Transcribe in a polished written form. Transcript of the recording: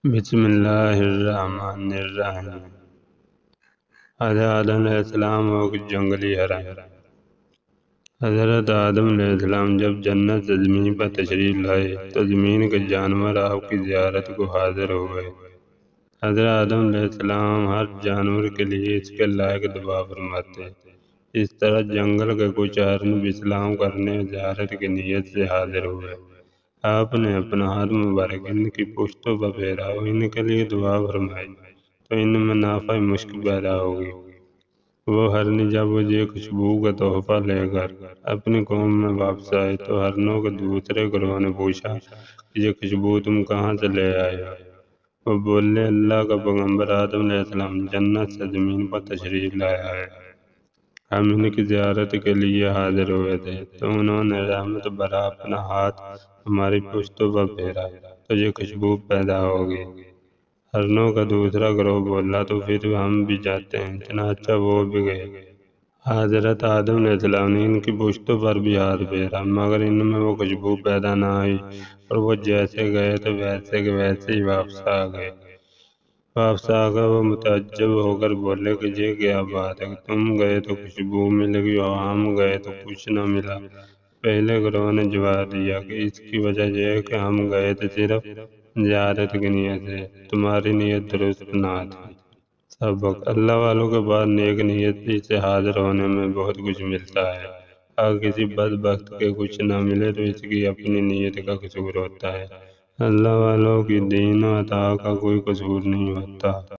بسم اللہ الرحمن الرحیم۔ حضرت آدم علیہ السلام اور جنگلی حرام۔ حضرت آدم علیہ السلام جب جنت سے زمین پر تشریف لائے تو زمین کے جانور آپ کی زیارت کو حاضر ہو گئے۔ حضرت آدم علیہ السلام ہر جانور کے لیے اس کے لائق دعا فرماتے۔ اس طرح جنگل کے کچھ ہرن بھی سلام کرنے زیارت کی نیت سے حاضر ہوئے۔ آپ نے اپنا ہاتھ مبارک ان کی پشتوں پر پھیرا اور ان کے لیے دعا فرمائی تو ان میں نافع مشک پیدا ہوگی۔ وہ ہرن جب وہ یہ خوشبو کا تحفہ لے کر اپنی قوم میں واپس آئے تو ہرنوں کے دوسرے گروہ نے پوچھا کہ یہ خوشبو تم کہاں سے لے آئے ہو؟ وہ بولے اللہ کا پیغمبر آدم علیہ السلام جنت سے زمین پر تشریف لایا ہے، ہم ان کی زیارت کے لیے حاضر ہوئے تھے تو انہوں نے رحمت بھرا اپنا ہاتھ ہماری پشتوں پر پھیرا تو یہ خوشبو پیدا ہوگی۔ ہرنوں کا دوسرا گروہ بولا تو پھر ہم بھی جاتے ہیں، چنانچہ وہ بھی گئے۔ حضرت آدم علیہ السلام نے ان کی پشتوں پر بھی ہاتھ پھیرا مگر ان میں وہ خوشبو پیدا نہ ہوئی اور وہ جیسے گئے تو ویسے کے ویسے ہی واپس آ گئے۔ واپس آ کر وہ متعجب ہو کر بولے کہ یہ کیا بات ہے کہ تم گئے تو خوشبو مل گئی اور ہم گئے تو کچھ نہ ملا۔ پہلے گروہ نے جواب دیا کہ اس کی وجہ یہ ہے کہ ہم گئے تھے صرف زیارت کی نیت سے، تمہاری نیت درست نہ تھی۔ سبق: اللہ والوں کے بعد نیک نیتی سے حاضر ہونے میں بہت کچھ ملتا ہے۔ اگر کسی بدبخت کے کچھ نہ ملے تو اس کی اپنی نیت کا قصور ہوتا ہے، اللہ والوں کی دین و عطا کا کوئی قصور نہیں ہوتا۔